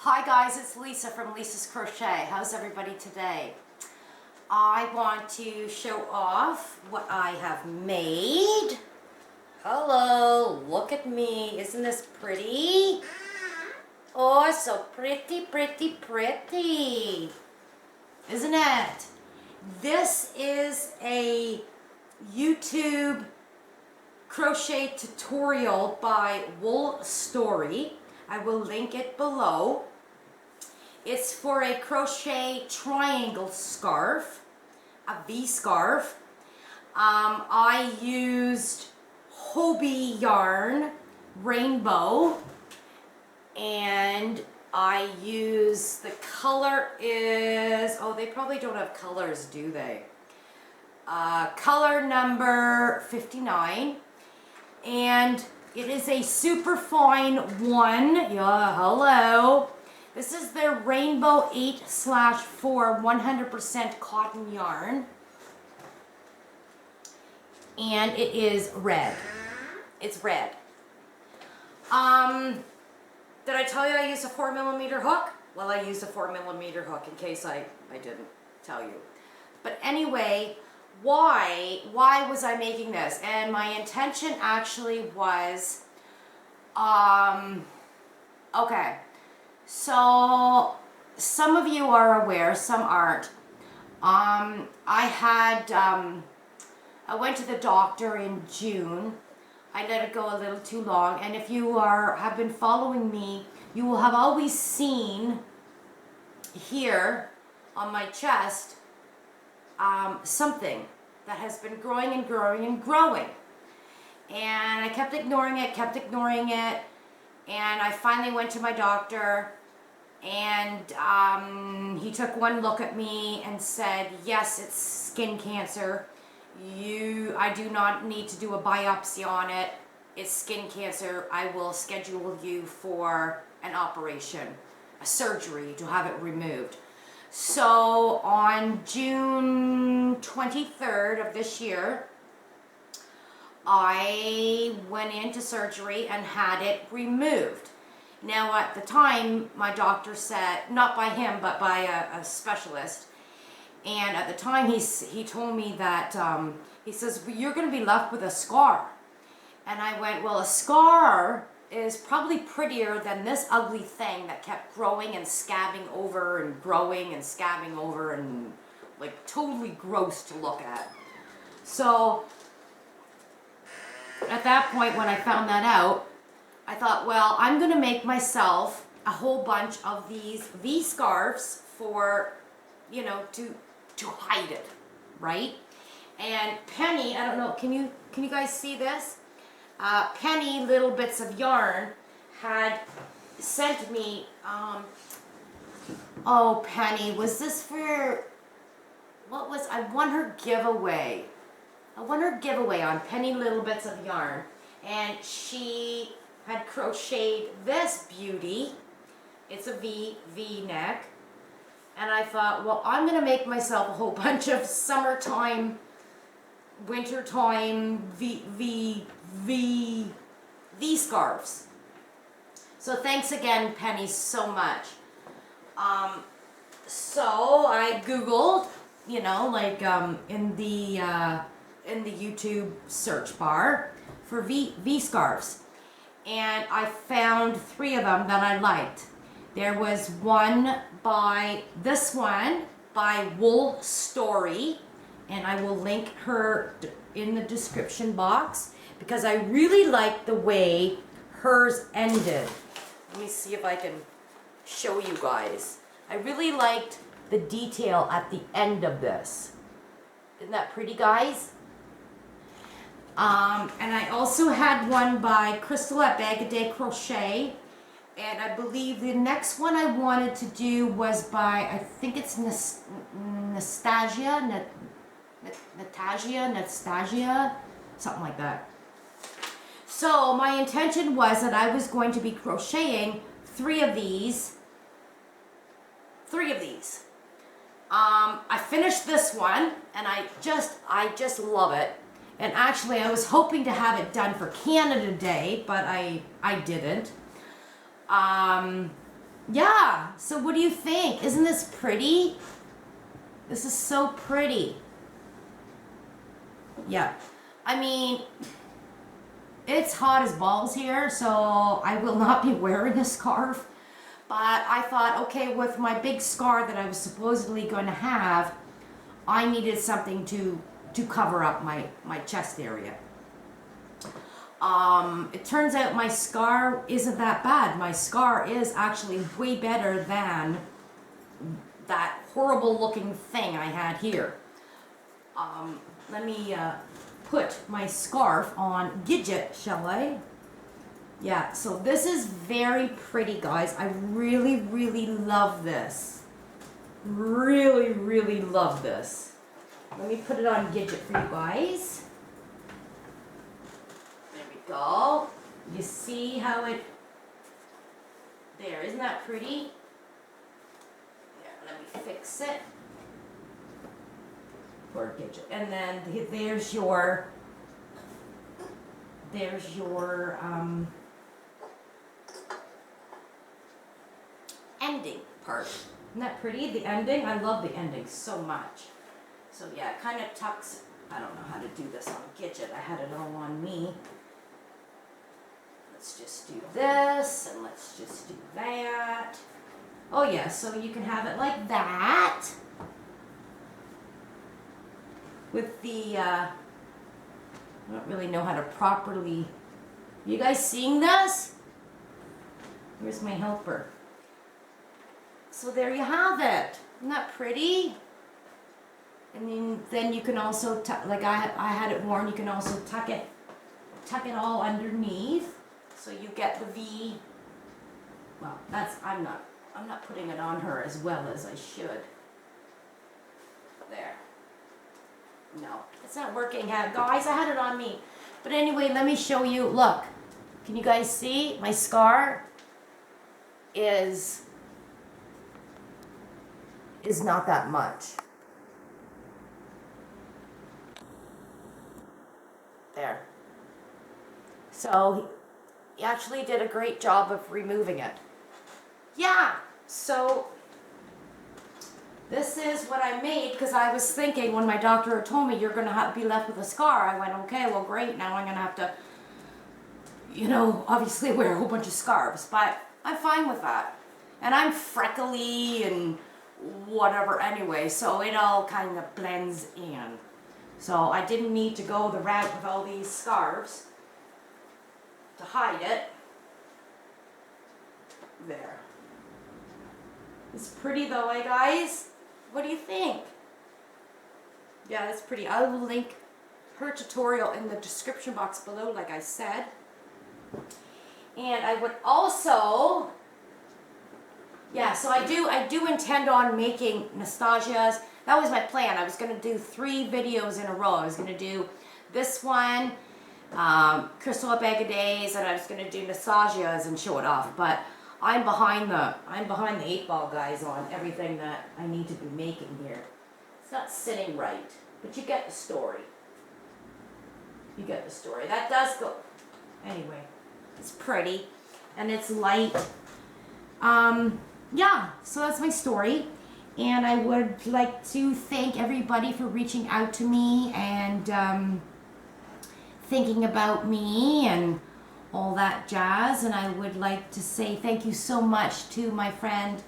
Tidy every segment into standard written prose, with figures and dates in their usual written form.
Hi guys, it's Lisa from Lisa's Crochet. How's everybody today? I want to show off what I have made. Hello, look at me. Isn't this pretty? Oh, so pretty, pretty, pretty. Isn't it? This is a YouTube crochet tutorial by Wool Story. I will link it below. It's for a crochet triangle scarf, a V scarf. I used Hobie yarn, rainbow, and I use, the color is, oh, they probably don't have colors, do they? Color number 59, and it is a super fine one. Yeah, hello. This is the Rainbow 8/4 100% cotton yarn. And it is red. It's red. Did I tell you I used a 4mm hook? Well, I used a 4mm hook in case I didn't tell you. But anyway, why was I making this? And my intention actually was, okay, so some of you are aware, some aren't. I went to the doctor in June. I let it go a little too long, and if you have been following me, you will have always seen here on my chest something that has been growing and growing and growing. And I kept ignoring it, and I finally went to my doctor, and he took one look at me and said, yes, it's skin cancer. I do not need to do a biopsy on it. It's skin cancer. I will schedule you for an operation, a surgery to have it removed. So on June 23rd of this year, I went into surgery and had it removed. Now at the time, my doctor said, not by him, but by a specialist, and at the time he told me that, he says, well, you're going to be left with a scar. And I went, well, a scar is probably prettier than this ugly thing that kept growing and scabbing over and growing and scabbing over and like totally gross to look at. So at that point, when I found that out, I thought, well, I'm going to make myself a whole bunch of these V scarves for, you know, to hide it, right? And Penny, I don't know, can you guys see this? Penny, little bits of yarn, had sent me, oh, Penny, was this for, I won her giveaway. I won her giveaway on Penny Little Bits of Yarn, and she had crocheted this beauty. It's a V-neck, and I thought, well, I'm going to make myself a whole bunch of summertime, wintertime V scarves. So thanks again, Penny, so much. So I Googled, you know, like in the YouTube search bar for V scarves, and I found 3 of them that I liked. There was this one by Wool Story, and I will link her in the description box because I really like the way hers ended. Let me see if I can show you guys. I really liked the detail at the end of this. Isn't that pretty, guys? And I also had one by Crystal at Blvd Crochet, and I believe the next one I wanted to do was by, I think it's Nastasia, something like that. So my intention was that I was going to be crocheting 3 of these. I finished this one, and I just love it. And actually, I was hoping to have it done for Canada Day, but I didn't. Yeah, so what do you think? Isn't this pretty? This is so pretty. Yeah, I mean, it's hot as balls here, so I will not be wearing a scarf. But I thought, okay, with my big scar that I was supposedly going to have, I needed something to cover up my chest area. It turns out my scar isn't that bad. My scar is actually way better than that horrible looking thing I had here. Let me put my scarf on Gidget, shall I? Yeah, so this is very pretty, guys. I really, really love this. Really, really love this. Let me put it on Gidget for you guys. There we go. You see how it... There, isn't that pretty? There, let me fix it. For Gidget. And then there's your ending part. Isn't that pretty? The ending? I love the ending so much. So yeah, it kind of tucks. I don't know how to do this on Gidget. I had it all on me. Let's just do this, and let's just do that. Oh yeah, so you can have it like that. With the, I don't really know how to properly, you guys seeing this? Here's my helper. So there you have it. Isn't that pretty? And then you can also, like I had it worn, you can also tuck it all underneath. So you get the V. Well, I'm not putting it on her as well as I should. There. No, it's not working, guys. I had it on me. But anyway, let me show you. Look, can you guys see my scar is not that much. There. So he actually did a great job of removing it. Yeah, so this is what I made, because I was thinking when my doctor told me you're going to be left with a scar, I went, okay, well great, now I'm going to have to, you know, obviously wear a whole bunch of scarves, but I'm fine with that. And I'm freckly and whatever anyway, so it all kind of blends in. So I didn't need to go the route with all these scarves to hide it. There. It's pretty though, eh guys? What do you think? Yeah, that's pretty. I will link her tutorial in the description box below, like I said. And I would also, yeah, so I do intend on making Nastasia's. That was my plan. I was going to do 3 videos in a row. I was going to do this one, Crystal Bag Days, and I was going to do Nastasia's and show it off. But I'm behind the 8 ball, guys, on everything that I need to be making here. It's not sitting right, but you get the story. You get the story. That does go. Anyway, it's pretty and it's light. Yeah, so that's my story. And I would like to thank everybody for reaching out to me and thinking about me and all that jazz. And I would like to say thank you so much to my friend,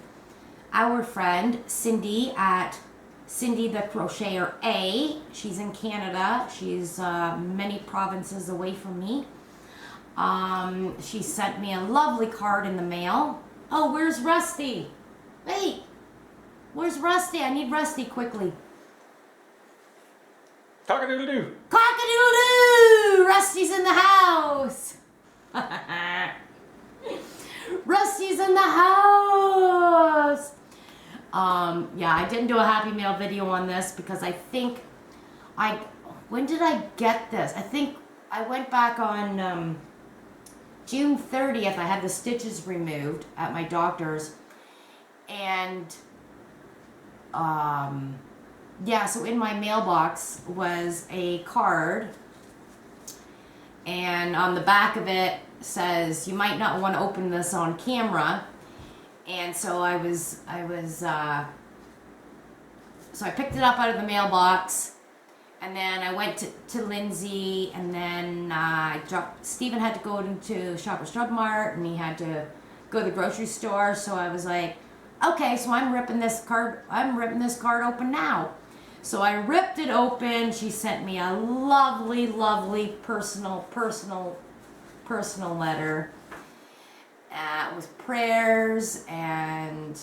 our friend, Cindy at Cindy the Crocheter A. She's in Canada. She's many provinces away from me. She sent me a lovely card in the mail. Oh, where's Rusty? Wait, where's Rusty? I need Rusty quickly. Cock-a-doodle-doo. Cock-a-doodle-doo! Rusty's in the house. Rusty's in the house. Yeah, I didn't do a Happy Mail video on this because I think when did I get this? I think I went back on June 30th. I had the stitches removed at my doctor's, and yeah, so in my mailbox was a card, and on the back of it says, you might not want to open this on camera. And so so I picked it up out of the mailbox, and then I went to Lindsay, and then Stephen had to go into Shoppers Drug Mart, and he had to go to the grocery store. So I was like, okay, so I'm ripping this card open now. So I ripped it open. She sent me a lovely, lovely personal letter with prayers and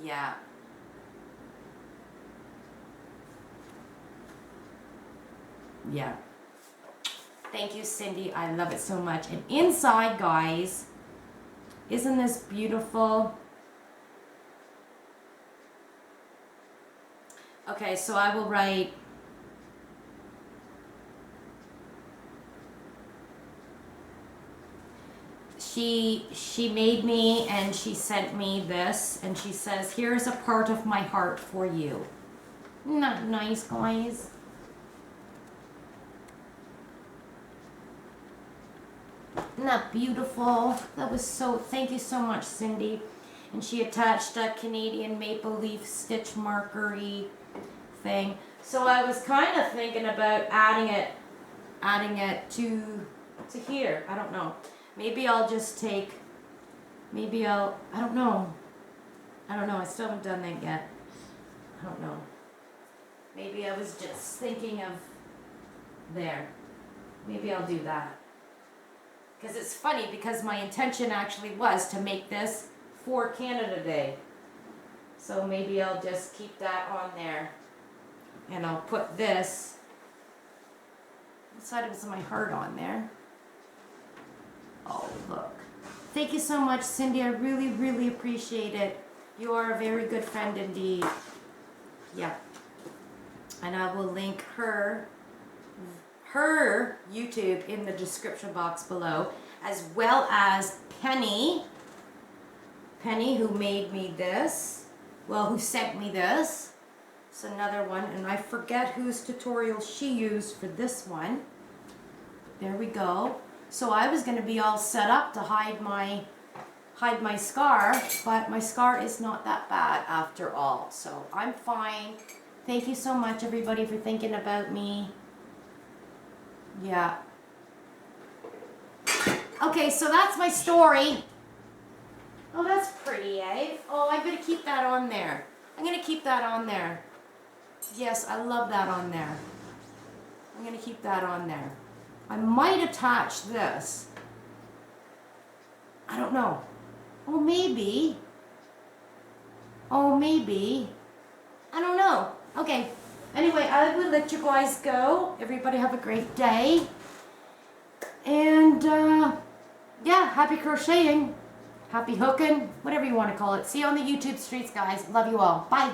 yeah. Yeah. Thank you, Cindy. I love it so much. And inside, guys, isn't this beautiful? Okay, so I will write she made me and she sent me this, and she says, here's a part of my heart for you. Isn't that nice, guys? Isn't that beautiful? That was so, thank you so much, Cindy. And she attached a Canadian maple leaf stitch markery thing. So I was kind of thinking about adding it to here. I don't know. Maybe I'll just take, I don't know. I still haven't done that yet. I don't know. Maybe I was just thinking of there. Maybe I'll do that. Because it's funny, because my intention actually was to make this for Canada Day. So maybe I'll just keep that on there. And I'll put this, I decided it was my heart on there. Oh, look. Thank you so much, Cindy. I really, really appreciate it. You are a very good friend indeed. Yeah. And I will link her YouTube in the description box below, as well as Penny, who made me this, who sent me this. It's another one, and I forget whose tutorial she used for this one. There we go. So I was going to be all set up to hide my scar, but my scar is not that bad after all. So I'm fine. Thank you so much, everybody, for thinking about me. Yeah. Okay, so that's my story. Oh, that's pretty, eh? Oh, I'm going to keep that on there. I'm going to keep that on there. Yes, I love that on there. I'm going to keep that on there. I might attach this. I don't know. Oh, maybe. I don't know. Okay. Anyway, I will let you guys go. Everybody have a great day. And, yeah, happy crocheting. Happy hooking. Whatever you want to call it. See you on the YouTube streets, guys. Love you all. Bye.